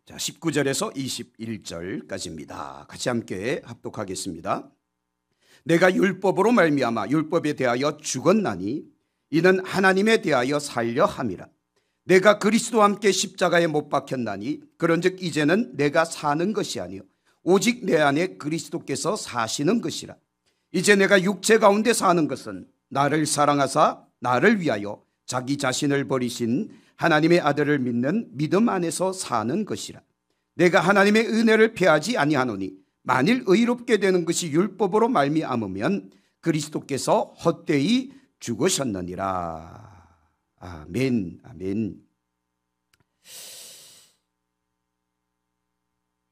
자, 19절에서 21절까지입니다. 같이 함께 합독하겠습니다. 내가 율법으로 말미암아 율법에 대하여 죽었나니 이는 하나님에 대하여 살려 함이라. 내가 그리스도와 함께 십자가에 못 박혔나니 그런즉 이제는 내가 사는 것이 아니요 오직 내 안에 그리스도께서 사시는 것이라. 이제 내가 육체 가운데 사는 것은 나를 사랑하사 나를 위하여 자기 자신을 버리신 하나님의 아들을 믿는 믿음 안에서 사는 것이라. 내가 하나님의 은혜를 패하지 아니하노니 만일 의롭게 되는 것이 율법으로 말미암으면 그리스도께서 헛되이 죽으셨느니라. 아멘, 아멘.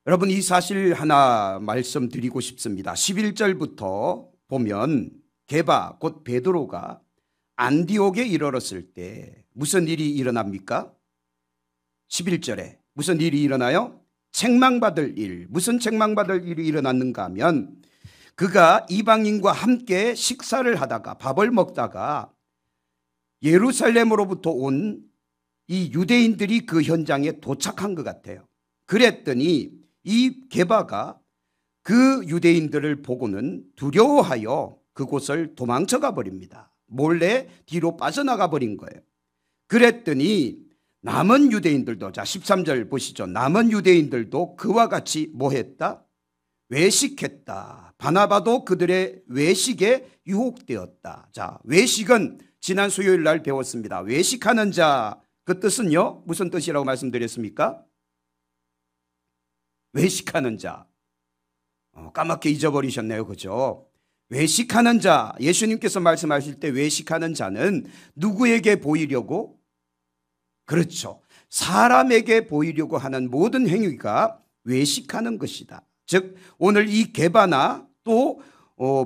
여러분, 이 사실 하나 말씀드리고 싶습니다. 11절부터 보면 게바 곧 베드로가 안디옥에 이르렀을 때 무슨 일이 일어납니까? 11절에 무슨 일이 일어나요? 책망받을 일. 무슨 책망받을 일이 일어났는가 하면 그가 이방인과 함께 식사를 하다가 밥을 먹다가 예루살렘으로부터 온 이 유대인들이 그 현장에 도착한 것 같아요. 그랬더니 이 게바가 그 유대인들을 보고는 두려워하여 그곳을 도망쳐가 버립니다. 몰래 뒤로 빠져나가 버린 거예요. 그랬더니 남은 유대인들도, 자 13절 보시죠. 남은 유대인들도 그와 같이 뭐 했다? 외식했다. 바나바도 그들의 외식에 유혹되었다. 자, 외식은 지난 수요일 날 배웠습니다. 외식하는 자, 그 뜻은요 무슨 뜻이라고 말씀드렸습니까? 외식하는 자. 까맣게 잊어버리셨네요. 그죠? 외식하는 자, 예수님께서 말씀하실 때 외식하는 자는 누구에게 보이려고? 그렇죠. 사람에게 보이려고 하는 모든 행위가 외식하는 것이다. 즉 오늘 이 게바나 또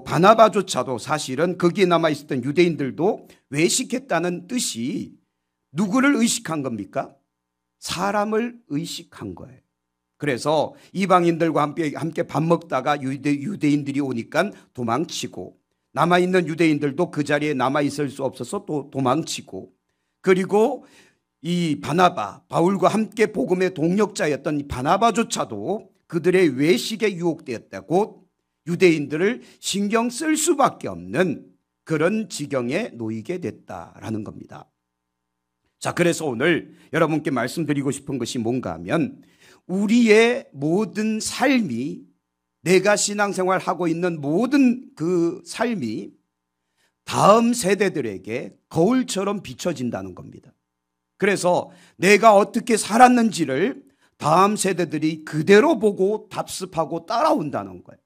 바나바조차도 사실은 거기에 남아있었던 유대인들도 외식했다는 뜻이 누구를 의식한 겁니까? 사람을 의식한 거예요. 그래서 이방인들과 함께 밥 먹다가 유대인들이 오니까 도망치고 남아있는 유대인들도 그 자리에 남아있을 수 없어서 또 도망치고 그리고 이 바나바, 바울과 함께 복음의 동력자였던 바나바조차도 그들의 외식에 유혹되었다. 곧 유대인들을 신경 쓸 수밖에 없는 그런 지경에 놓이게 됐다라는 겁니다. 자, 그래서 오늘 여러분께 말씀드리고 싶은 것이 뭔가 하면 우리의 모든 삶이 내가 신앙생활하고 있는 모든 그 삶이 다음 세대들에게 거울처럼 비춰진다는 겁니다. 그래서 내가 어떻게 살았는지를 다음 세대들이 그대로 보고 답습하고 따라온다는 거예요.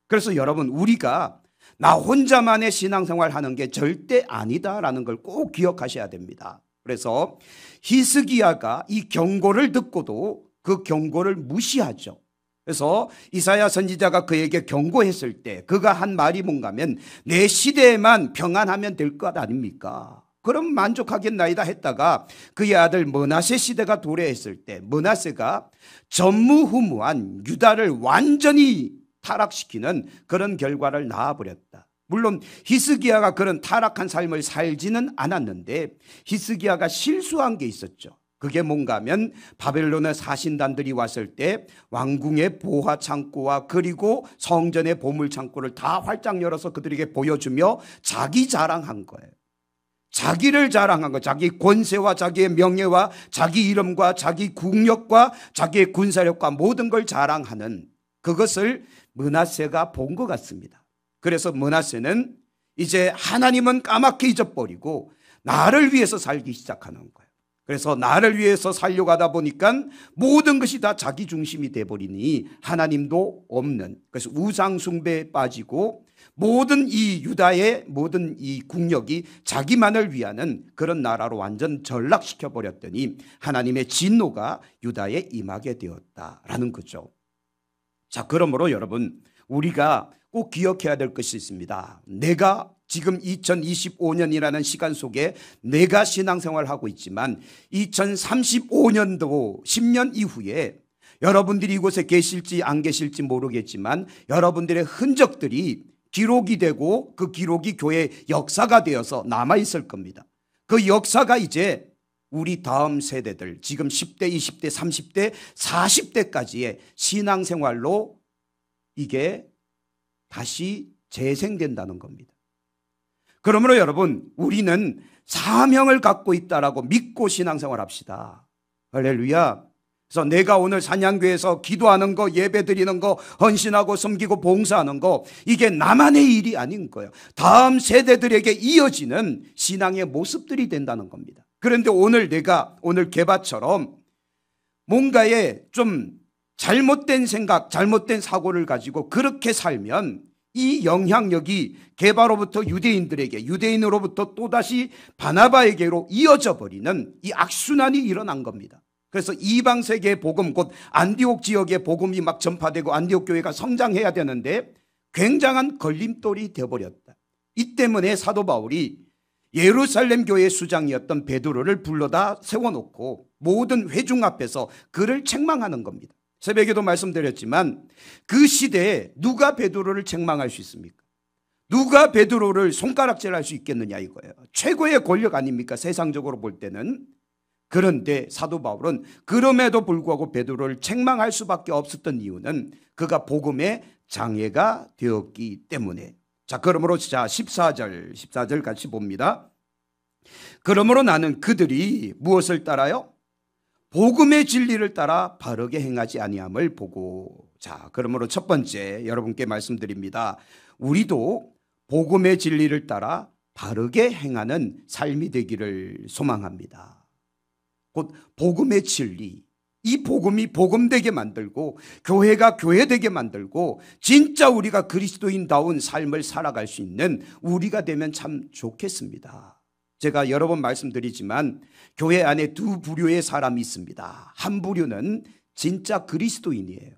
그래서 여러분 우리가 나 혼자만의 신앙생활 하는 게 절대 아니다라는 걸 꼭 기억하셔야 됩니다. 그래서 히스기야가 이 경고를 듣고도 그 경고를 무시하죠. 그래서 이사야 선지자가 그에게 경고했을 때 그가 한 말이 뭔가 하면 내 시대에만 평안하면 될 것 아닙니까? 그럼 만족하겠나이다 했다가 그의 아들 므낫세 시대가 도래했을 때 므낫세가 전무후무한 유다를 완전히 타락시키는 그런 결과를 낳아버렸다. 물론 히스기야가 그런 타락한 삶을 살지는 않았는데 히스기야가 실수한 게 있었죠. 그게 뭔가 하면 바벨론의 사신단들이 왔을 때 왕궁의 보화 창고와 그리고 성전의 보물 창고를 다 활짝 열어서 그들에게 보여주며 자기 자랑한 거예요. 자기를 자랑한 거, 자기 권세와 자기의 명예와 자기 이름과 자기 국력과 자기의 군사력과 모든 걸 자랑하는 그것을 므낫세가 본 것 같습니다. 그래서 므낫세는 이제 하나님은 까맣게 잊어버리고 나를 위해서 살기 시작하는 거예요. 그래서 나를 위해서 살려고 하다 보니까 모든 것이 다 자기 중심이 돼버리니 하나님도 없는, 그래서 우상 숭배에 빠지고 모든 이 유다의 모든 이 국력이 자기만을 위하는 그런 나라로 완전 전락시켜 버렸더니 하나님의 진노가 유다에 임하게 되었다라는 거죠. 자, 그러므로 여러분 우리가 꼭 기억해야 될 것이 있습니다. 내가 지금 2025년이라는 시간 속에 내가 신앙생활을 하고 있지만 2035년도 10년 이후에 여러분들이 이곳에 계실지 안 계실지 모르겠지만 여러분들의 흔적들이 기록이 되고 그 기록이 교회의 역사가 되어서 남아있을 겁니다. 그 역사가 이제 우리 다음 세대들, 지금 10대, 20대, 30대, 40대까지의 신앙생활로 이게 다시 재생된다는 겁니다. 그러므로 여러분, 우리는 사명을 갖고 있다라고 믿고 신앙생활 합시다. 할렐루야. 그래서 내가 오늘 산양교회에서 기도하는 거, 예배 드리는 거, 헌신하고 섬기고 봉사하는 거, 이게 나만의 일이 아닌 거예요. 다음 세대들에게 이어지는 신앙의 모습들이 된다는 겁니다. 그런데 오늘 내가 오늘 게바처럼 뭔가에 좀 잘못된 생각, 잘못된 사고를 가지고 그렇게 살면 이 영향력이 게바로부터 유대인들에게, 유대인으로부터 또다시 바나바에게로 이어져 버리는 이 악순환이 일어난 겁니다. 그래서 이방 세계의 복음, 곧 안디옥 지역의 복음이 막 전파되고 안디옥 교회가 성장해야 되는데 굉장한 걸림돌이 되어버렸다. 이 때문에 사도 바울이 예루살렘 교회 수장이었던 베드로를 불러다 세워놓고 모든 회중 앞에서 그를 책망하는 겁니다. 새벽에도 말씀드렸지만 그 시대에 누가 베드로를 책망할 수 있습니까? 누가 베드로를 손가락질할 수 있겠느냐 이거예요. 최고의 권력 아닙니까? 세상적으로 볼 때는. 그런데 사도 바울은 그럼에도 불구하고 베드로를 책망할 수밖에 없었던 이유는 그가 복음의 장애가 되었기 때문에. 자, 그러므로 14절 같이 봅니다. 그러므로 나는 그들이 무엇을 따라요? 복음의 진리를 따라 바르게 행하지 아니함을 보고. 자, 그러므로 첫 번째 여러분께 말씀드립니다. 우리도 복음의 진리를 따라 바르게 행하는 삶이 되기를 소망합니다. 곧 복음의 진리, 이 복음이 복음되게 만들고 교회가 교회되게 만들고 진짜 우리가 그리스도인다운 삶을 살아갈 수 있는 우리가 되면 참 좋겠습니다. 제가 여러 번 말씀드리지만 교회 안에 두 부류의 사람이 있습니다. 한 부류는 진짜 그리스도인이에요.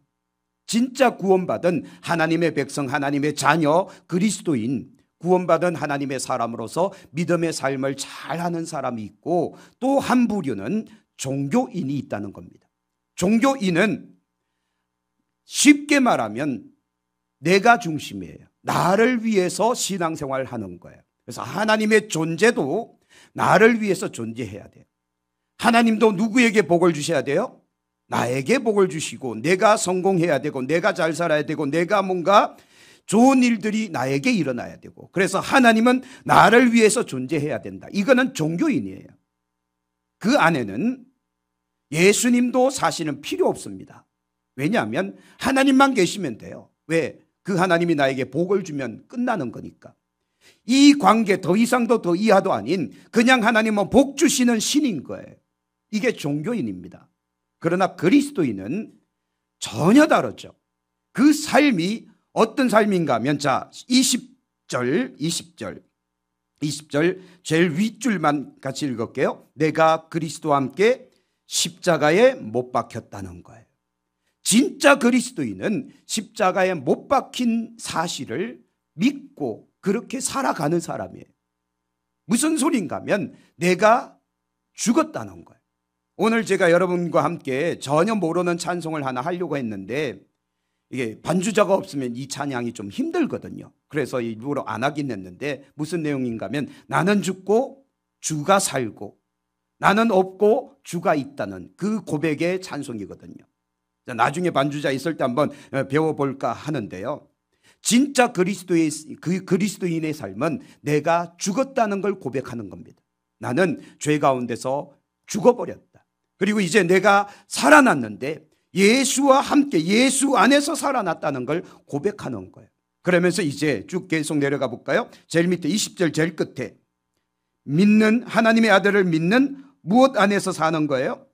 진짜 구원받은 하나님의 백성, 하나님의 자녀, 그리스도인, 구원받은 하나님의 사람으로서 믿음의 삶을 잘하는 사람이 있고, 또 한 부류는 종교인이 있다는 겁니다. 종교인은 쉽게 말하면 내가 중심이에요. 나를 위해서 신앙생활을 하는 거예요. 그래서 하나님의 존재도 나를 위해서 존재해야 돼요. 하나님도 누구에게 복을 주셔야 돼요? 나에게 복을 주시고 내가 성공해야 되고 내가 잘 살아야 되고 내가 뭔가 좋은 일들이 나에게 일어나야 되고, 그래서 하나님은 나를 위해서 존재해야 된다. 이거는 종교인이에요. 그 안에는 예수님도 사실은 필요 없습니다. 왜냐하면 하나님만 계시면 돼요. 왜? 그 하나님이 나에게 복을 주면 끝나는 거니까. 이 관계 더 이상도 더 이하도 아닌 그냥 하나님은 복 주시는 신인 거예요. 이게 종교인입니다. 그러나 그리스도인은 전혀 다르죠. 그 삶이 어떤 삶인가 하면, 자, 20절 제일 윗줄만 같이 읽을게요. 내가 그리스도와 함께 십자가에 못 박혔다는 거예요. 진짜 그리스도인은 십자가에 못 박힌 사실을 믿고 그렇게 살아가는 사람이에요. 무슨 소린가 하면 내가 죽었다는 거예요. 오늘 제가 여러분과 함께 전혀 모르는 찬송을 하나 하려고 했는데 이게 반주자가 없으면 이 찬양이 좀 힘들거든요. 그래서 일부러 안 하긴 했는데 무슨 내용인가 하면 나는 죽고 주가 살고 나는 없고 주가 있다는 그 고백의 찬송이거든요. 나중에 반주자 있을 때 한번 배워볼까 하는데요. 진짜 그리스도인의 삶은 내가 죽었다는 걸 고백하는 겁니다. 나는 죄 가운데서 죽어버렸다. 그리고 이제 내가 살아났는데 예수와 함께 예수 안에서 살아났다는 걸 고백하는 거예요. 그러면서 이제 쭉 계속 내려가 볼까요? 제일 밑에 20절 제일 끝에 믿는 하나님의 아들을 믿는 무엇 안에서 사는 거예요?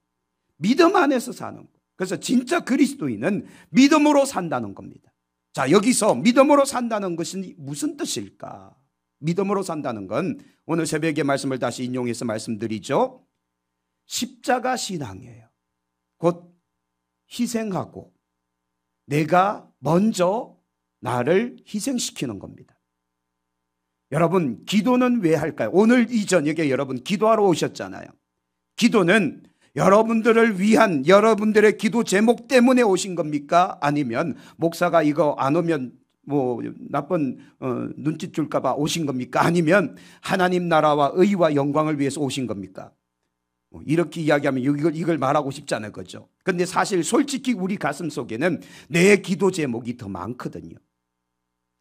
믿음 안에서 사는 거예요. 그래서 진짜 그리스도인은 믿음으로 산다는 겁니다. 자, 여기서 믿음으로 산다는 것은 무슨 뜻일까? 믿음으로 산다는 건 오늘 새벽의 말씀을 다시 인용해서 말씀드리죠. 십자가 신앙이에요. 곧 희생하고 내가 먼저 나를 희생시키는 겁니다. 여러분, 기도는 왜 할까요? 오늘 이 저녁에 여러분 기도하러 오셨잖아요. 기도는 여러분들을 위한 여러분들의 기도 제목 때문에 오신 겁니까? 아니면 목사가 이거 안 오면 뭐 나쁜 눈짓 줄까 봐 오신 겁니까? 아니면 하나님 나라와 의와 영광을 위해서 오신 겁니까? 이렇게 이야기하면 이걸 말하고 싶지 않을 거죠. 그런데 사실 솔직히 우리 가슴 속에는 내 기도 제목이 더 많거든요.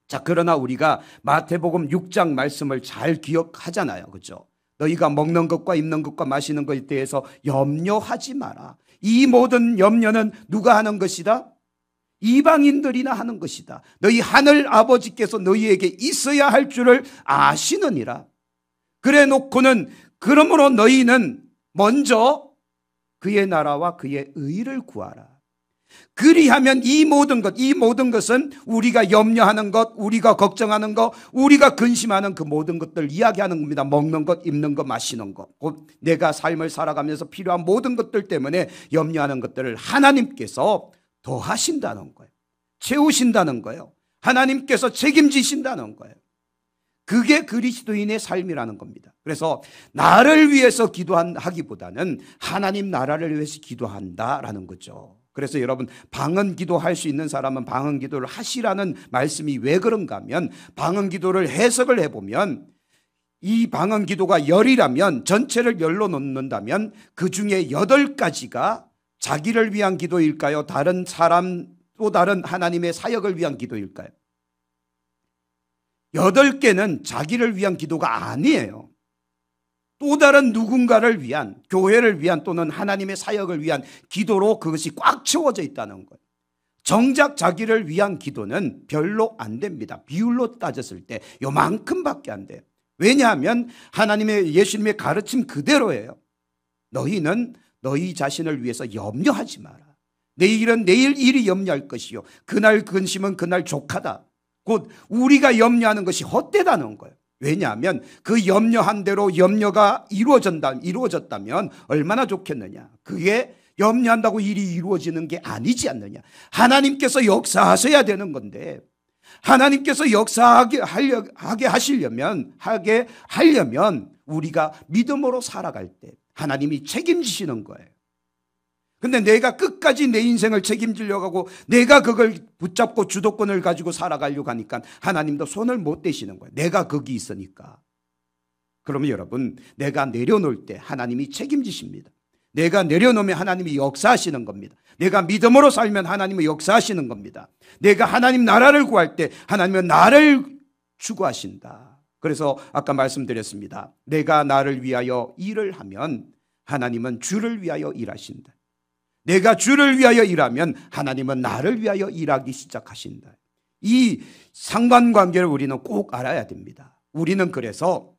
자, 그러나 우리가 마태복음 6장 말씀을 잘 기억하잖아요. 그죠? 너희가 먹는 것과 입는 것과 마시는 것에 대해서 염려하지 마라. 이 모든 염려는 누가 하는 것이다? 이방인들이나 하는 것이다. 너희 하늘 아버지께서 너희에게 있어야 할 줄을 아시느니라. 그래 놓고는 그러므로 너희는 먼저 그의 나라와 그의 의를 구하라. 그리하면 이 모든 것은 우리가 염려하는 것, 우리가 걱정하는 것, 우리가 근심하는 그 모든 것들 이야기하는 겁니다. 먹는 것, 입는 것, 마시는 것, 곧 내가 삶을 살아가면서 필요한 모든 것들 때문에 염려하는 것들을 하나님께서 더하신다는 거예요. 채우신다는 거예요. 하나님께서 책임지신다는 거예요. 그게 그리스도인의 삶이라는 겁니다. 그래서 나를 위해서 기도하기보다는 하나님 나라를 위해서 기도한다라는 거죠. 그래서 여러분, 방언 기도할 수 있는 사람은 방언 기도를 하시라는 말씀이 왜 그런가 하면, 방언 기도를 해석을 해보면 이 방언 기도가 열이라면, 전체를 열로 놓는다면 그 중에 8가지가 자기를 위한 기도일까요? 다른 사람, 또 다른 하나님의 사역을 위한 기도일까요? 8개는 자기를 위한 기도가 아니에요. 또 다른 누군가를 위한, 교회를 위한 또는 하나님의 사역을 위한 기도로 그것이 꽉 채워져 있다는 거예요. 정작 자기를 위한 기도는 별로 안 됩니다. 비율로 따졌을 때 요만큼밖에 안 돼요. 왜냐하면 하나님의, 예수님의 가르침 그대로예요. 너희는 너희 자신을 위해서 염려하지 마라. 내일은 내일 일이 염려할 것이요, 그날 근심은 그날 족하다. 곧 우리가 염려하는 것이 헛되다는 거예요. 왜냐하면 그 염려한 대로 염려가 이루어졌다면 얼마나 좋겠느냐. 그게 염려한다고 일이 이루어지는 게 아니지 않느냐. 하나님께서 역사하셔야 되는 건데, 하나님께서 역사하게 하시려면 우리가 믿음으로 살아갈 때 하나님이 책임지시는 거예요. 근데 내가 끝까지 내 인생을 책임지려고 하고 내가 그걸 붙잡고 주도권을 가지고 살아가려고 하니까 하나님도 손을 못 대시는 거예요. 내가 거기 있으니까. 그러면 여러분, 내가 내려놓을 때 하나님이 책임지십니다. 내가 내려놓으면 하나님이 역사하시는 겁니다. 내가 믿음으로 살면 하나님은 역사하시는 겁니다. 내가 하나님 나라를 구할 때 하나님은 나를 추구하신다. 그래서 아까 말씀드렸습니다. 내가 나를 위하여 일을 하면 하나님은 주를 위하여 일하신다. 내가 주를 위하여 일하면 하나님은 나를 위하여 일하기 시작하신다. 이 상관관계를 우리는 꼭 알아야 됩니다. 우리는 그래서,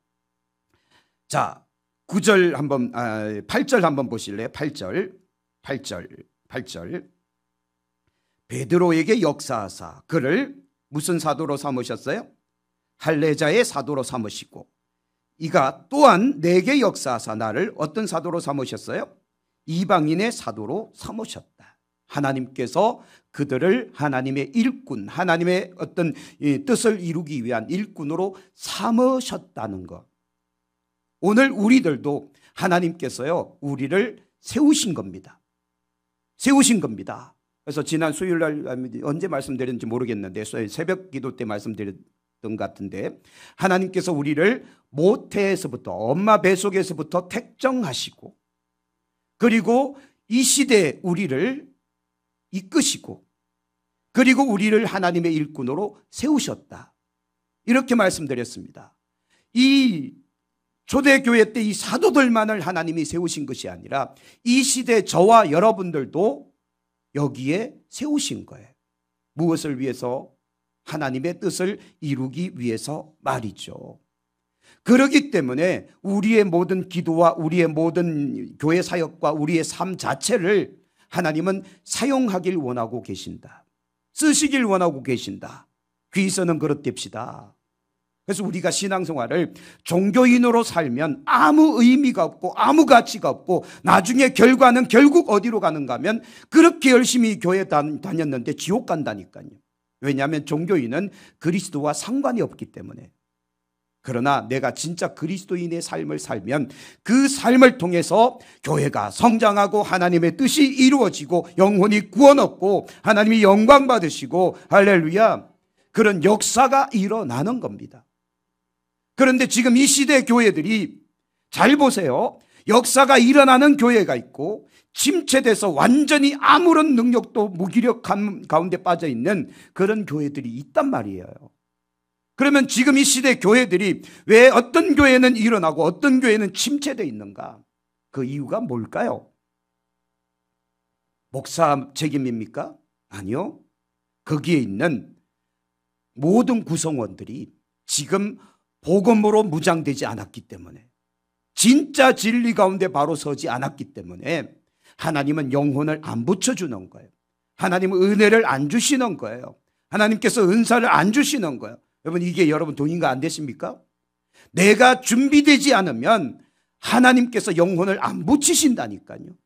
자, 9절 한번, 8절 한번 보실래요? 8절. 베드로에게 역사하사 그를 무슨 사도로 삼으셨어요? 할례자의 사도로 삼으시고, 이가 또한 내게 역사하사 나를 어떤 사도로 삼으셨어요? 이방인의 사도로 삼으셨다. 하나님께서 그들을 하나님의 일꾼, 하나님의 어떤 뜻을 이루기 위한 일꾼으로 삼으셨다는 것. 오늘 우리들도 하나님께서요, 우리를 세우신 겁니다. 세우신 겁니다. 그래서 지난 수요일날 언제 말씀드렸는지 모르겠는데 새벽 기도 때 말씀드렸던 것 같은데, 하나님께서 우리를 모태에서부터, 엄마 뱃속에서부터 택정하시고, 그리고 이 시대에 우리를 이끄시고, 그리고 우리를 하나님의 일꾼으로 세우셨다. 이렇게 말씀드렸습니다. 이 초대교회 때 이 사도들만을 하나님이 세우신 것이 아니라 이 시대 저와 여러분들도 여기에 세우신 거예요. 무엇을 위해서? 하나님의 뜻을 이루기 위해서 말이죠. 그렇기 때문에 우리의 모든 기도와 우리의 모든 교회 사역과 우리의 삶 자체를 하나님은 사용하길 원하고 계신다. 쓰시길 원하고 계신다. 귀서는 그렇답시다. 그래서 우리가 신앙생활을 종교인으로 살면 아무 의미가 없고 아무 가치가 없고 나중에 결과는 결국 어디로 가는가 하면 그렇게 열심히 교회 다녔는데 지옥 간다니까요. 왜냐하면 종교인은 그리스도와 상관이 없기 때문에. 그러나 내가 진짜 그리스도인의 삶을 살면 그 삶을 통해서 교회가 성장하고 하나님의 뜻이 이루어지고 영혼이 구원 얻고 하나님이 영광 받으시고 할렐루야, 그런 역사가 일어나는 겁니다. 그런데 지금 이 시대 교회들이 잘 보세요. 역사가 일어나는 교회가 있고 침체돼서 완전히 아무런 능력도 무기력함 가운데 빠져 있는 그런 교회들이 있단 말이에요. 그러면 지금 이 시대 교회들이 왜 어떤 교회는 일어나고 어떤 교회는 침체되어 있는가? 그 이유가 뭘까요? 목사 책임입니까? 아니요. 거기에 있는 모든 구성원들이 지금 복음으로 무장되지 않았기 때문에, 진짜 진리 가운데 바로 서지 않았기 때문에 하나님은 영혼을 안 붙여주는 거예요. 하나님은 은혜를 안 주시는 거예요. 하나님께서 은사를 안 주시는 거예요. 여러분, 이게 여러분 동의가 안 되십니까? 내가 준비되지 않으면 하나님께서 영혼을 안 붙이신다니까요.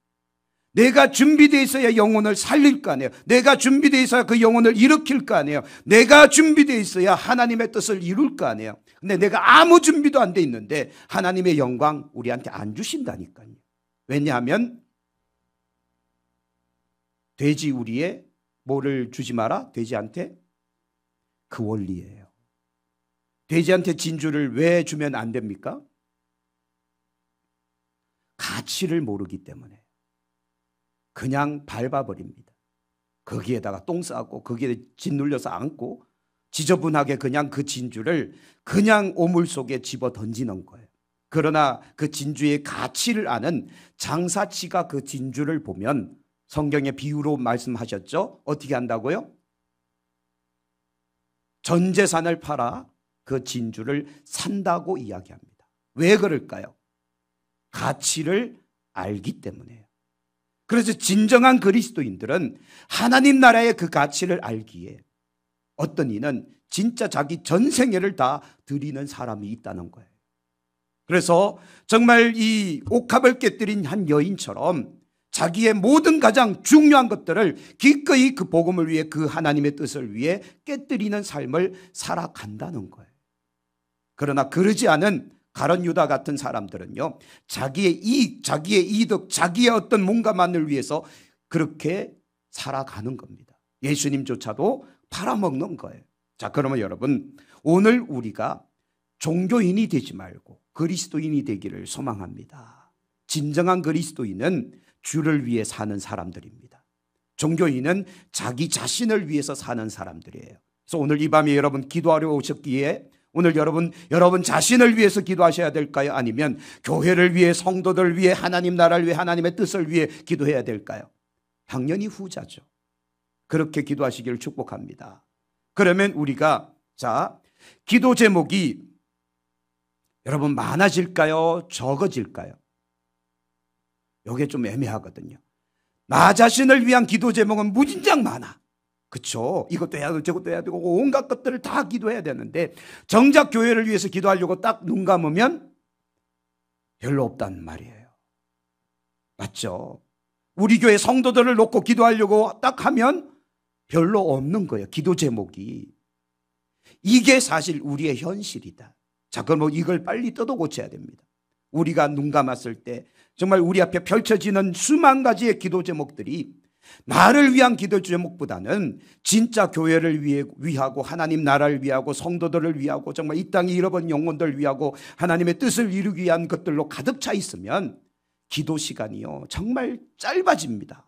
내가 준비되어 있어야 영혼을 살릴 거 아니에요. 내가 준비되어 있어야 그 영혼을 일으킬 거 아니에요. 내가 준비되어 있어야 하나님의 뜻을 이룰 거 아니에요. 근데 내가 아무 준비도 안 돼 있는데 하나님의 영광 우리한테 안 주신다니까요. 왜냐하면 돼지 우리에 뭐를 주지 마라? 돼지한테 그 원리예요. 돼지한테 진주를 왜 주면 안 됩니까? 가치를 모르기 때문에 그냥 밟아버립니다. 거기에다가 똥 싸고 거기에 짓눌려서 앉고 지저분하게 그냥 그 진주를 그냥 오물 속에 집어 던지는 거예요. 그러나 그 진주의 가치를 아는 장사치가 그 진주를 보면 성경의 비유로 말씀하셨죠? 어떻게 한다고요? 전 재산을 팔아 그 진주를 산다고 이야기합니다. 왜 그럴까요? 가치를 알기 때문에요. 그래서 진정한 그리스도인들은 하나님 나라의 그 가치를 알기에 어떤 이는 진짜 자기 전생애를 다 드리는 사람이 있다는 거예요. 그래서 정말 이 옥합을 깨뜨린 한 여인처럼 자기의 모든 가장 중요한 것들을 기꺼이 그 복음을 위해, 그 하나님의 뜻을 위해 깨뜨리는 삶을 살아간다는 거예요. 그러나 그러지 않은 가룟 유다 같은 사람들은요, 자기의 이익, 자기의 이득, 자기의 어떤 뭔가만을 위해서 그렇게 살아가는 겁니다. 예수님조차도 팔아먹는 거예요. 자, 그러면 여러분, 오늘 우리가 종교인이 되지 말고 그리스도인이 되기를 소망합니다. 진정한 그리스도인은 주를 위해 사는 사람들입니다. 종교인은 자기 자신을 위해서 사는 사람들이에요. 그래서 오늘 이 밤에 여러분 기도하러 오셨기에 오늘 여러분 자신을 위해서 기도하셔야 될까요? 아니면 교회를 위해, 성도들 위해, 하나님 나라를 위해, 하나님의 뜻을 위해 기도해야 될까요? 당연히 후자죠. 그렇게 기도하시기를 축복합니다. 그러면 우리가 기도 제목이 여러분 많아질까요? 적어질까요? 이게 좀 애매하거든요. 나 자신을 위한 기도 제목은 무진장 많아. 그렇죠? 이것도 해야 되고 저것도 해야 되고 온갖 것들을 다 기도해야 되는데 정작 교회를 위해서 기도하려고 딱 눈 감으면 별로 없단 말이에요. 맞죠? 우리 교회 성도들을 놓고 기도하려고 딱 하면 별로 없는 거예요. 기도 제목이. 이게 사실 우리의 현실이다. 자, 그럼 이걸 빨리 뜯어 고쳐야 됩니다. 우리가 눈 감았을 때 정말 우리 앞에 펼쳐지는 수만 가지의 기도 제목들이 나를 위한 기도 제목보다는 진짜 교회를 위하고 하나님 나라를 위하고 성도들을 위하고 정말 이 땅에 잃어버린 영혼들을 위하고 하나님의 뜻을 이루기 위한 것들로 가득 차 있으면 기도 시간이요 정말 짧아집니다.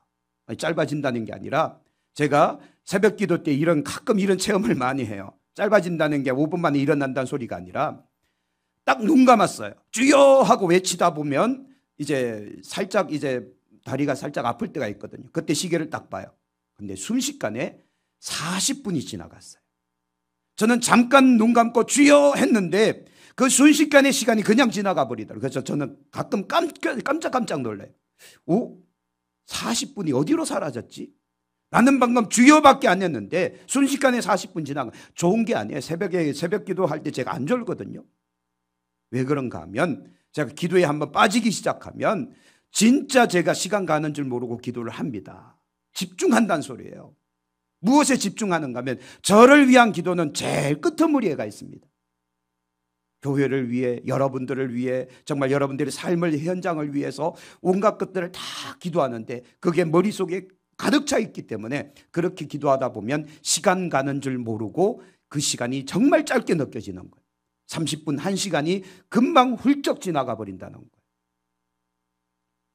짧아진다는 게 아니라 제가 새벽 기도 때 가끔 이런 체험을 많이 해요. 짧아진다는 게 5분 만에 일어난다는 소리가 아니라 딱 눈 감았어요. 주여 하고 외치다 보면 이제 다리가 살짝 아플 때가 있거든요. 그때 시계를 딱 봐요. 근데 순식간에 40분이 지나갔어요. 저는 잠깐 눈 감고 주여 했는데 그 순식간의 시간이 그냥 지나가 버리더라고요. 그래서 저는 가끔 깜짝 놀라요. 40분이 어디로 사라졌지? 나는 방금 주여밖에 안 했는데 순식간에 40분 지나가. 좋은 게 아니에요. 새벽 기도할 때 제가 안 졸거든요. 왜 그런가 하면 제가 기도에 한번 빠지기 시작하면 진짜 제가 시간 가는 줄 모르고 기도를 합니다. 집중한다는 소리예요. 무엇에 집중하는가 하면 저를 위한 기도는 제일 끄트머리에가 있습니다. 교회를 위해, 여러분들을 위해, 정말 여러분들의 삶의 현장을 위해서 온갖 것들을 다 기도하는데 그게 머릿속에 가득 차 있기 때문에 그렇게 기도하다 보면 시간 가는 줄 모르고 그 시간이 정말 짧게 느껴지는 거예요. 30분, 1시간이 금방 훌쩍 지나가 버린다는 거예요.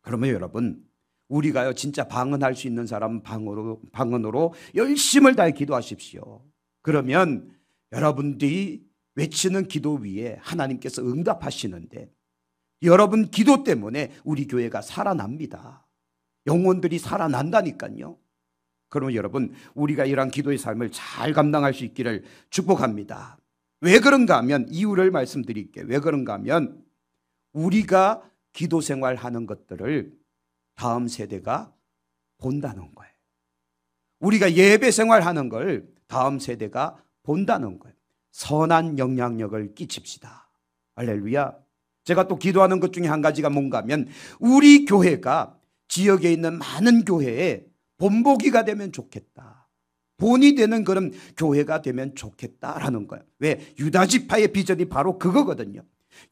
그러면 여러분, 우리가요 진짜 방언할 수 있는 사람은 방언으로 열심을 다해 기도하십시오. 그러면 여러분들이 외치는 기도 위에 하나님께서 응답하시는데, 여러분 기도 때문에 우리 교회가 살아납니다. 영혼들이 살아난다니까요. 그러면 여러분, 우리가 이러한 기도의 삶을 잘 감당할 수 있기를 축복합니다. 왜 그런가 하면, 이유를 말씀드릴게요. 왜 그런가 하면 우리가 기도 생활하는 것들을 다음 세대가 본다는 거예요. 우리가 예배 생활하는 걸 다음 세대가 본다는 거예요. 선한 영향력을 끼칩시다. 할렐루야. 제가 또 기도하는 것 중에 한 가지가 뭔가 하면, 우리 교회가 지역에 있는 많은 교회에 본보기가 되면 좋겠다, 본이 되는 그런 교회가 되면 좋겠다라는 거예요. 왜? 유다지파의 비전이 바로 그거거든요.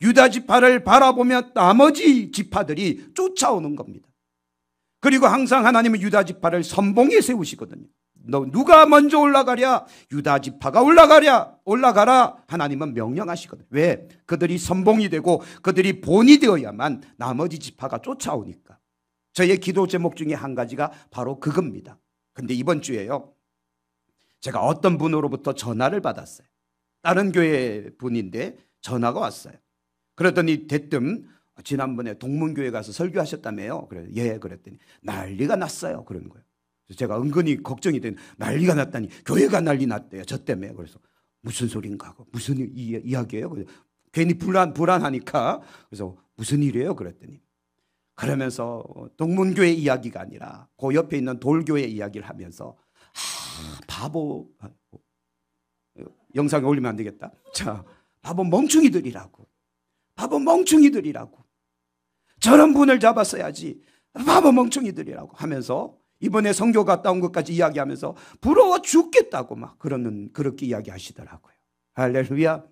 유다지파를 바라보면 나머지 지파들이 쫓아오는 겁니다. 그리고 항상 하나님은 유다지파를 선봉에 세우시거든요. 너 누가 먼저 올라가랴? 유다지파가 올라가라. 하나님은 명령하시거든요. 왜? 그들이 선봉이 되고 그들이 본이 되어야만 나머지 지파가 쫓아오니까. 저의 기도 제목 중에 한 가지가 바로 그겁니다. 근데 이번 주에요, 제가 어떤 분으로부터 전화를 받았어요. 다른 교회 분인데 전화가 왔어요. 그러더니 대뜸 지난번에 동문교회 가서 설교하셨다며요. 그래서 예, 그랬더니 난리가 났어요. 그런 거예요. 그래서 제가 은근히 걱정이 된, 난리가 났다니 교회가 난리 났대요. 저 때문에. 그래서 무슨 소린가 하고, 무슨 이야기예요? 그래서 괜히 불안하니까, 그래서 무슨 일이에요? 그랬더니, 그러면서 동문교회 이야기가 아니라 그 옆에 있는 돌교회 이야기를 하면서, 바보, 영상에 올리면 안 되겠다. 자, 바보 멍충이들이라고. 저런 분을 잡았어야지. 바보 멍충이들이라고 하면서 이번에 선교 갔다 온 것까지 이야기하면서 부러워 죽겠다고 막 그렇게 이야기하시더라고요. 할렐루야.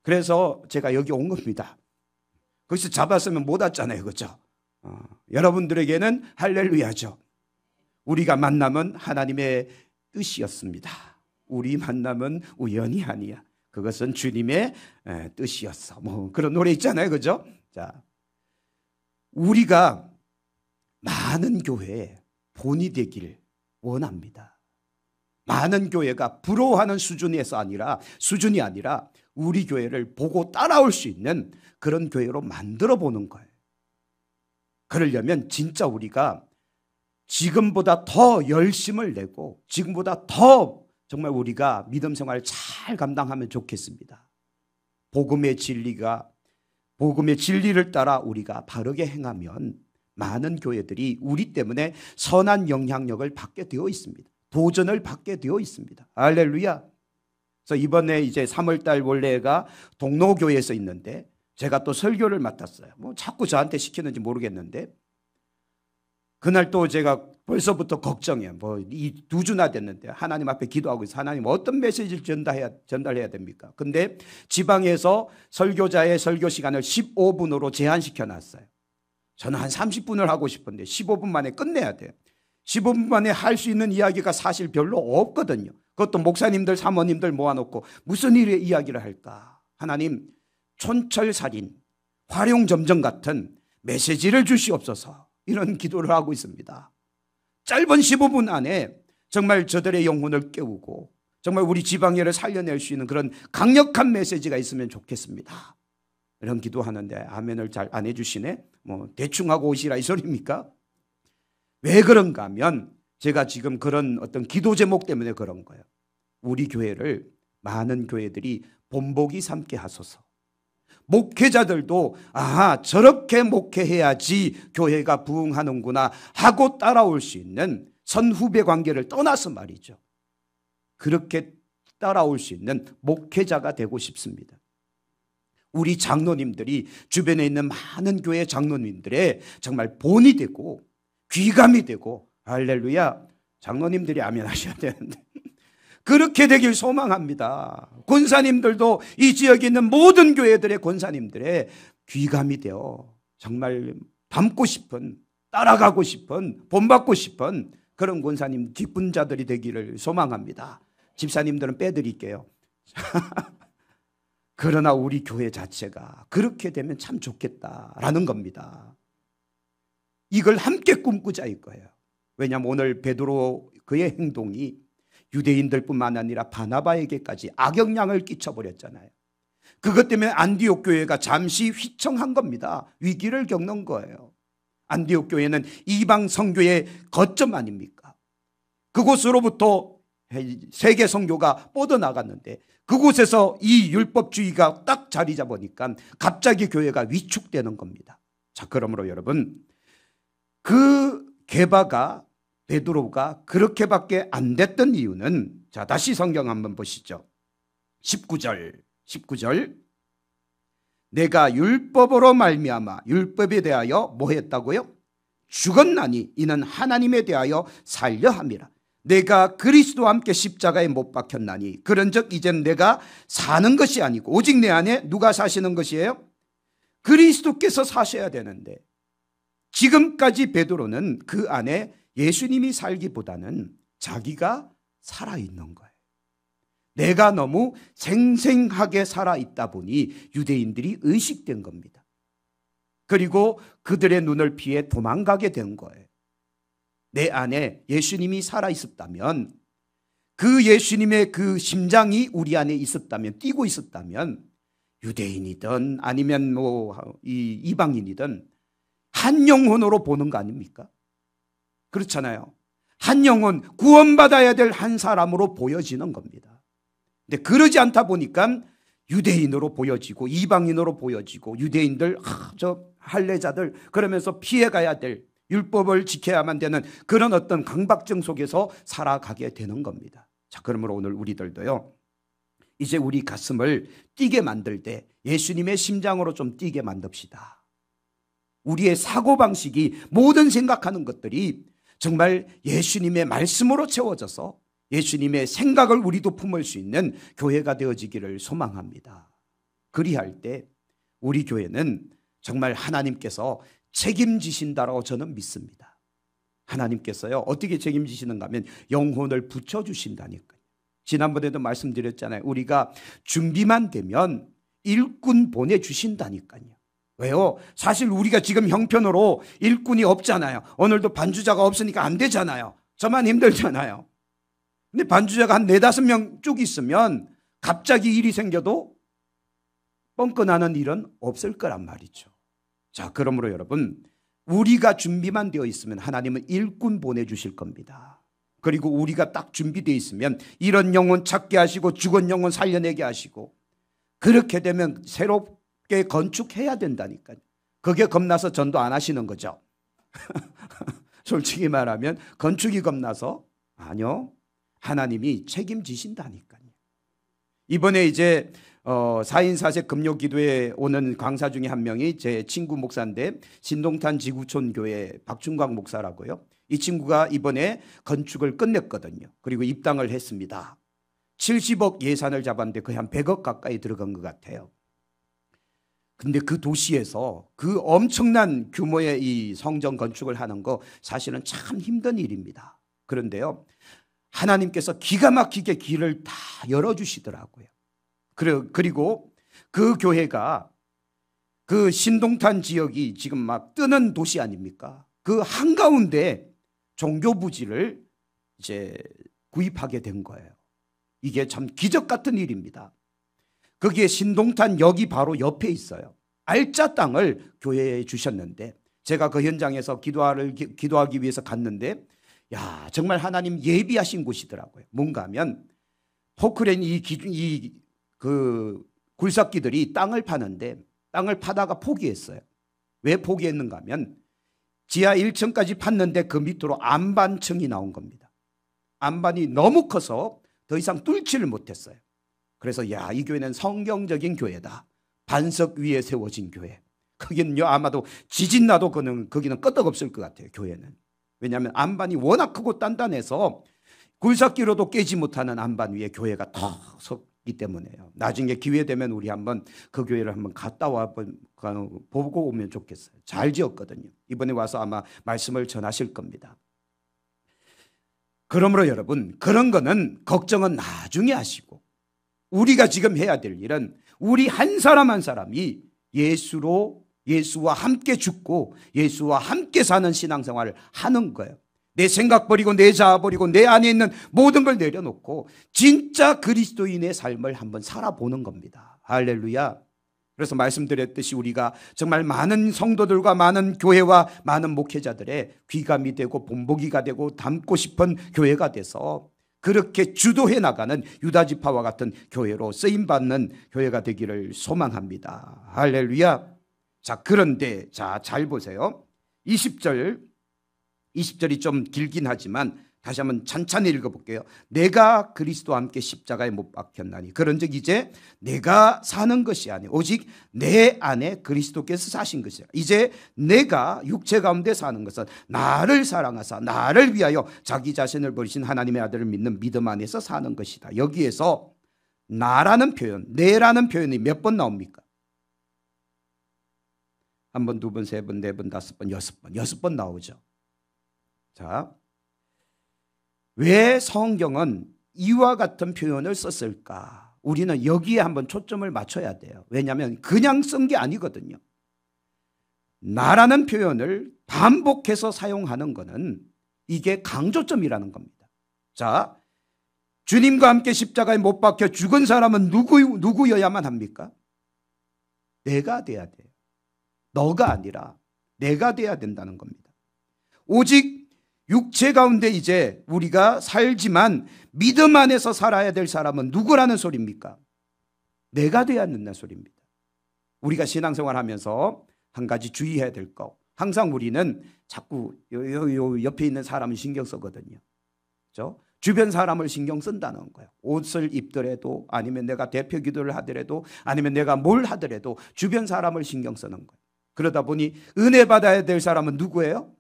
그래서 제가 여기 온 겁니다. 거기서 잡았으면 못 왔잖아요. 그렇죠? 여러분들에게는 할렐루야죠. 우리가 만남은 하나님의 뜻이었습니다. 우리 만남은 우연이 아니야. 그것은 주님의 뜻이었어. 뭐 그런 노래 있잖아요. 그죠? 자, 우리가 많은 교회에 본이 되길 원합니다. 많은 교회가 부러워하는 수준이 아니라 우리 교회를 보고 따라올 수 있는 그런 교회로 만들어 보는 거예요. 그러려면 진짜 우리가 지금보다 더 열심을 내고 지금보다 더 정말 우리가 믿음 생활을 잘 감당하면 좋겠습니다. 복음의 진리를 따라 우리가 바르게 행하면 많은 교회들이 우리 때문에 선한 영향력을 받게 되어 있습니다. 도전을 받게 되어 있습니다. 할렐루야. 그래서 이번에 이제 3월달 원래가 동로교회에서 있는데 제가 또 설교를 맡았어요. 뭐 자꾸 저한테 시키는지 모르겠는데, 그날 또 제가 벌써부터 걱정해요. 뭐 이 2주나 됐는데 하나님 앞에 기도하고 있어요. 하나님 어떤 메시지를 전달해야 됩니까? 근데 지방에서 설교자의 설교 시간을 15분으로 제한시켜 놨어요. 저는 한 30분을 하고 싶은데 15분 만에 끝내야 돼요. 15분 만에 할 수 있는 이야기가 사실 별로 없거든요. 그것도 목사님들, 사모님들 모아놓고 무슨 일의 이야기를 할까? 하나님, 촌철살인, 활용점정 같은 메시지를 주시옵소서. 이런 기도를 하고 있습니다. 짧은 15분 안에 정말 저들의 영혼을 깨우고 정말 우리 지방예를 살려낼 수 있는 그런 강력한 메시지가 있으면 좋겠습니다. 이런 기도하는데 아멘을 잘 안 해주시네. 뭐 대충 하고 오시라 이 소리입니까? 왜 그런가 하면 제가 지금 그런 어떤 기도 제목 때문에 그런 거예요. 우리 교회를 많은 교회들이 본보기 삼게 하소서. 목회자들도 저렇게 목회해야지 교회가 부흥하는구나 하고 따라올 수 있는 선후배 관계를 떠나서 말이죠. 그렇게 따라올 수 있는 목회자가 되고 싶습니다. 우리 장로님들이 주변에 있는 많은 교회 장로님들의 정말 본이 되고 귀감이 되고, 할렐루야, 장로님들이 아멘 하셔야 되는데 그렇게 되길 소망합니다. 권사님들도 이 지역에 있는 모든 교회들의 권사님들의 귀감이 되어 정말 닮고 싶은, 따라가고 싶은, 본받고 싶은 그런 권사님 기쁜 자들이 되기를 소망합니다. 집사님들은 빼드릴게요. 그러나 우리 교회 자체가 그렇게 되면 참 좋겠다라는 겁니다. 이걸 함께 꿈꾸자 이거예요. 왜냐하면 오늘 베드로 그의 행동이 유대인들뿐만 아니라 바나바에게까지 악영향을 끼쳐버렸잖아요. 그것 때문에 안디옥 교회가 잠시 휘청한 겁니다. 위기를 겪는 거예요. 안디옥 교회는 이방 선교의 거점 아닙니까? 그곳으로부터 세계 선교가 뻗어나갔는데 그곳에서 이 율법주의가 딱 자리 잡으니까 갑자기 교회가 위축되는 겁니다. 자, 그러므로 여러분, 그 게바가 베드로가 그렇게밖에 안 됐던 이유는, 자, 다시 성경 한번 보시죠. 19절 내가 율법으로 말미암아 율법에 대하여 뭐 했다고요? 죽었나니 이는 하나님에 대하여 살려 함이라. 내가 그리스도와 함께 십자가에 못 박혔나니 그런즉 이젠 내가 사는 것이 아니고 오직 내 안에 누가 사시는 것이에요? 그리스도께서 사셔야 되는데 지금까지 베드로는 그 안에 예수님이 살기보다는 자기가 살아있는 거예요. 내가 너무 생생하게 살아있다 보니 유대인들이 의식된 겁니다. 그리고 그들의 눈을 피해 도망가게 된 거예요. 내 안에 예수님이 살아있었다면, 그 예수님의 그 심장이 우리 안에 있었다면, 뛰고 있었다면 유대인이든 아니면 이방인이든 한 영혼으로 보는 거 아닙니까? 그렇잖아요. 한 영혼, 구원받아야 될 한 사람으로 보여지는 겁니다. 근데 그러지 않다 보니까 유대인으로 보여지고 이방인으로 보여지고 유대인들, 저 할례자들 그러면서 피해가야 될, 율법을 지켜야만 되는 그런 어떤 강박증 속에서 살아가게 되는 겁니다. 자, 그러므로 오늘 우리들도요, 이제 우리 가슴을 뛰게 만들 때 예수님의 심장으로 좀 뛰게 만듭시다. 우리의 사고방식이, 모든 생각하는 것들이 정말 예수님의 말씀으로 채워져서 예수님의 생각을 우리도 품을 수 있는 교회가 되어지기를 소망합니다. 그리할 때 우리 교회는 정말 하나님께서 책임지신다라고 저는 믿습니다. 하나님께서요, 어떻게 책임지시는가 하면 영혼을 붙여주신다니까요. 지난번에도 말씀드렸잖아요. 우리가 준비만 되면 일꾼 보내주신다니까요. 왜요? 사실 우리가 지금 형편으로 일꾼이 없잖아요. 오늘도 반주자가 없으니까 안 되잖아요. 저만 힘들잖아요. 근데 반주자가 한 4-5명 쭉 있으면 갑자기 일이 생겨도 뻥끗나는 일은 없을 거란 말이죠. 자, 그러므로 여러분, 우리가 준비만 되어 있으면 하나님은 일꾼 보내주실 겁니다. 그리고 우리가 딱 준비되어 있으면 이런 영혼 찾게 하시고 죽은 영혼 살려내게 하시고, 그렇게 되면 새롭게 건축해야 된다니까요. 그게 겁나서 전도 안 하시는 거죠. 솔직히 말하면 건축이 겁나서? 아니요, 하나님이 책임지신다니까요. 이번에 이제 4인 4색 금요 기도에 오는 강사 중에 한 명이 제 친구 목사인데, 신동탄 지구촌 교회 박준광 목사라고요. 이 친구가 이번에 건축을 끝냈거든요. 그리고 입당을 했습니다. 70억 예산을 잡았는데 거의 한 100억 가까이 들어간 것 같아요. 근데 그 도시에서 그 엄청난 규모의 이 성전 건축을 하는 거 사실은 참 힘든 일입니다. 그런데요, 하나님께서 기가 막히게 길을 다 열어주시더라고요. 그리고 그 교회가, 그 신동탄 지역이 지금 막 뜨는 도시 아닙니까? 그 한가운데 종교부지를 이제 구입하게 된 거예요. 이게 참 기적 같은 일입니다. 거기에 신동탄 역이 바로 옆에 있어요. 알짜 땅을 교회에 주셨는데, 제가 그 현장에서 기도하기 위해서 갔는데, 야, 정말 하나님 예비하신 곳이더라고요. 뭔가 하면 포크레인 그 굴삭기들이 땅을 파는데 땅을 파다가 포기했어요. 왜 포기했는가 하면 지하 1층까지 팠는데 그 밑으로 안반층이 나온 겁니다. 안반이 너무 커서 더 이상 뚫지를 못했어요. 그래서 야, 이 교회는 성경적인 교회다. 반석 위에 세워진 교회. 거기는요, 아마도 지진 나도 거기는 끄떡없을 것 같아요, 교회는. 왜냐하면 안반이 워낙 크고 단단해서 굴삭기로도 깨지 못하는 안반 위에 교회가 더 섰기 때문에요. 나중에 기회 되면 우리 한번 그 교회를 한번 갔다 와 보고 오면 좋겠어요. 잘 지었거든요. 이번에 와서 아마 말씀을 전하실 겁니다. 그러므로 여러분, 그런 거는 걱정은 나중에 하시고, 우리가 지금 해야 될 일은 우리 한 사람 한 사람이 예수로 예수와 함께 죽고 예수와 함께 사는 신앙생활을 하는 거예요. 내 생각 버리고 내 자아 버리고 내 안에 있는 모든 걸 내려놓고 진짜 그리스도인의 삶을 한번 살아보는 겁니다. 할렐루야. 그래서 말씀드렸듯이 우리가 정말 많은 성도들과 많은 교회와 많은 목회자들의 귀감이 되고 본보기가 되고 닮고 싶은 교회가 돼서 그렇게 주도해 나가는 유다지파와 같은 교회로 쓰임받는 교회가 되기를 소망합니다. 할렐루야. 자, 그런데 잘 보세요. 20절이 좀 길긴 하지만 다시 한번 찬찬히 읽어볼게요. 내가 그리스도와 함께 십자가에 못 박혔나니 그런즉 이제 내가 사는 것이 아니 오직 내 안에 그리스도께서 사신 것이라. 이제 내가 육체 가운데 사는 것은 나를 사랑하사 나를 위하여 자기 자신을 버리신 하나님의 아들을 믿는 믿음 안에서 사는 것이다. 여기에서 나라는 표현, 내라는 표현이 몇 번 나옵니까? 한 번, 두 번, 세 번, 네 번, 다섯 번, 여섯 번 나오죠. 자, 왜 성경은 이와 같은 표현을 썼을까? 우리는 여기에 한번 초점을 맞춰야 돼요. 왜냐하면 그냥 쓴 게 아니거든요. 나라는 표현을 반복해서 사용하는 것은 이게 강조점이라는 겁니다. 자, 주님과 함께 십자가에 못 박혀 죽은 사람은 누구여야만 합니까? 내가 돼야 돼요. 너가 아니라 내가 돼야 된다는 겁니다. 오직 육체 가운데 이제 우리가 살지만 믿음 안에서 살아야 될 사람은 누구라는 소리입니까? 내가 돼야 된다는 소리입니다. 우리가 신앙생활 하면서 한 가지 주의해야 될 거, 항상 우리는 자꾸 요 옆에 있는 사람을 신경 쓰거든요. 그렇죠? 주변 사람을 신경 쓴다는 거예요. 옷을 입더라도 아니면 내가 대표 기도를 하더라도 아니면 내가 뭘 하더라도 주변 사람을 신경 쓰는 거예요. 그러다 보니 은혜 받아야 될 사람은 누구예요?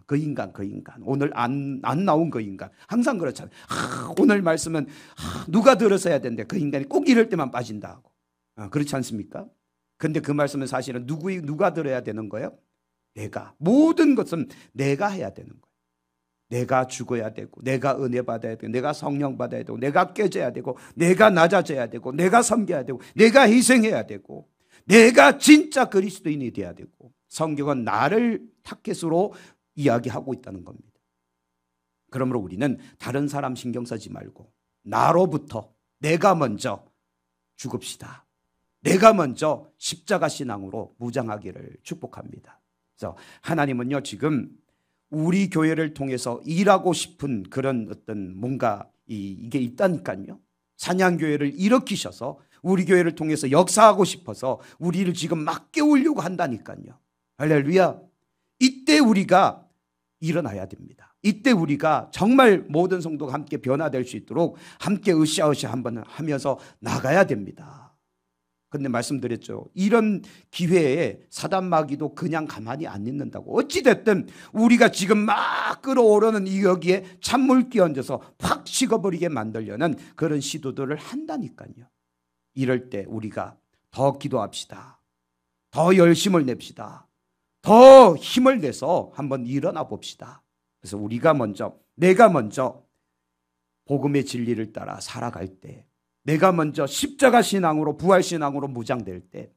그 인간. 오늘 안 나온 그 인간. 항상 그렇잖아요. 오늘 말씀은 누가 들었어야 되는데 그 인간이 꼭 이럴 때만 빠진다 하고. 그렇지 않습니까? 근데 그 말씀은 사실은 누가 들어야 되는 거예요? 내가. 모든 것은 내가 해야 되는 거예요. 내가 죽어야 되고 내가 은혜 받아야 되고 내가 성령 받아야 되고 내가 깨져야 되고 내가 낮아져야 되고 내가 섬겨야 되고 내가 희생해야 되고 내가 진짜 그리스도인이 돼야 되고 성경은 나를 타겟으로 이야기하고 있다는 겁니다. 그러므로 우리는 다른 사람 신경 쓰지 말고 나로부터 내가 먼저 죽읍시다. 내가 먼저 십자가 신앙으로 무장하기를 축복합니다. 그래서 하나님은요 지금 우리 교회를 통해서 일하고 싶은 그런 어떤 뭔가 이게 있다니까요. 사냥교회를 일으키셔서 우리 교회를 통해서 역사하고 싶어서 우리를 지금 막 깨우려고 한다니까요. 할렐루야. 이때 우리가 일어나야 됩니다. 이때 우리가 정말 모든 성도가 함께 변화될 수 있도록 함께 으쌰으쌰 한번 하면서 나가야 됩니다. 근데 말씀드렸죠. 이런 기회에 사단 마귀도 그냥 가만히 안 있는다고. 어찌됐든 우리가 지금 막 끓어오르는 이 여기에 찬물 끼얹어서 팍 식어버리게 만들려는 그런 시도들을 한다니까요. 이럴 때 우리가 더 기도합시다. 더 열심을 냅시다. 더 힘을 내서 한번 일어나 봅시다. 그래서 내가 먼저 복음의 진리를 따라 살아갈 때, 내가 먼저 십자가 신앙으로 부활 신앙으로 무장될 때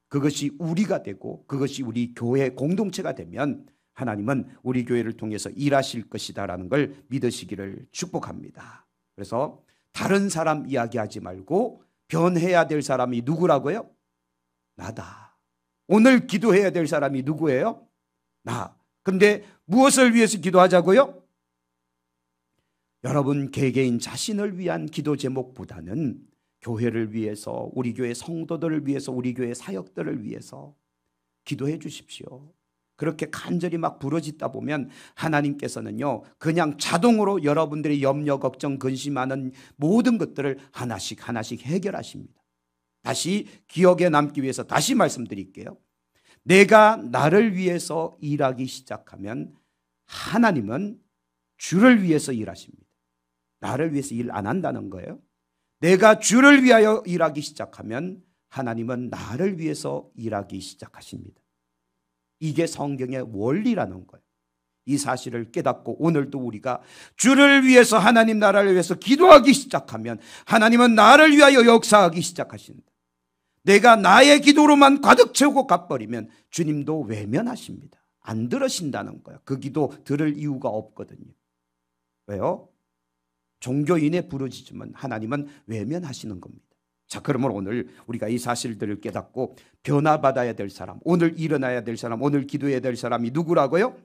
그것이 우리가 되고 그것이 우리 교회 공동체가 되면 하나님은 우리 교회를 통해서 일하실 것이다라는 걸 믿으시기를 축복합니다. 그래서 다른 사람 이야기하지 말고 변해야 될 사람이 누구라고요? 나다. 오늘 기도해야 될 사람이 누구예요? 나. 근데 무엇을 위해서 기도하자고요? 여러분 개개인 자신을 위한 기도 제목보다는 교회를 위해서, 우리 교회 성도들을 위해서, 우리 교회 사역들을 위해서 기도해 주십시오. 그렇게 간절히 막 부르짖다 보면 하나님께서는요 그냥 자동으로 여러분들의 염려, 걱정, 근심하는 모든 것들을 하나씩 해결하십니다. 다시 기억에 남기 위해서 다시 말씀드릴게요. 내가 나를 위해서 일하기 시작하면 하나님은 주를 위해서 일하십니다. 나를 위해서 일 안 한다는 거예요. 내가 주를 위하여 일하기 시작하면 하나님은 나를 위해서 일하기 시작하십니다. 이게 성경의 원리라는 거예요. 이 사실을 깨닫고 오늘도 우리가 주를 위해서, 하나님 나라를 위해서 기도하기 시작하면 하나님은 나를 위하여 역사하기 시작하신다. 내가 나의 기도로만 가득 채우고 가버리면 주님도 외면하십니다. 안 들으신다는 거야. 그 기도 들을 이유가 없거든요. 왜요? 종교인에 부르짖으면 하나님은 외면하시는 겁니다. 자, 그러면 오늘 우리가 이 사실들을 깨닫고 변화받아야 될 사람, 오늘 일어나야 될 사람, 오늘 기도해야 될 사람이 누구라고요?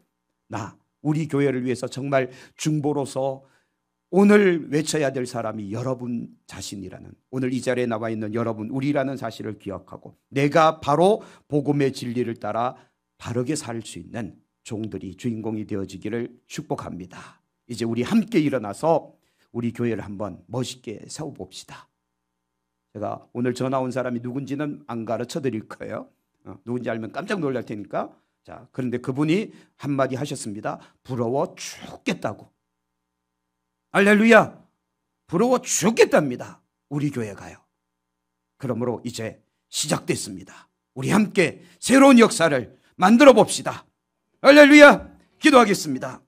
우리 교회를 위해서 정말 중보로서 오늘 외쳐야 될 사람이 여러분 자신이라는, 오늘 이 자리에 나와 있는 여러분, 우리라는 사실을 기억하고 내가 바로 복음의 진리를 따라 바르게 살 수 있는 종들이, 주인공이 되어지기를 축복합니다. 이제 우리 함께 일어나서 우리 교회를 한번 멋있게 세워봅시다. 제가 오늘 전화 온 사람이 누군지는 안 가르쳐 드릴 거예요. 누군지 알면 깜짝 놀랄 테니까. 자, 그런데 그분이 한마디 하셨습니다. 부러워 죽겠다고. 할렐루야. 부러워 죽겠답니다. 우리 교회가요. 그러므로 이제 시작됐습니다. 우리 함께 새로운 역사를 만들어 봅시다. 할렐루야. 기도하겠습니다.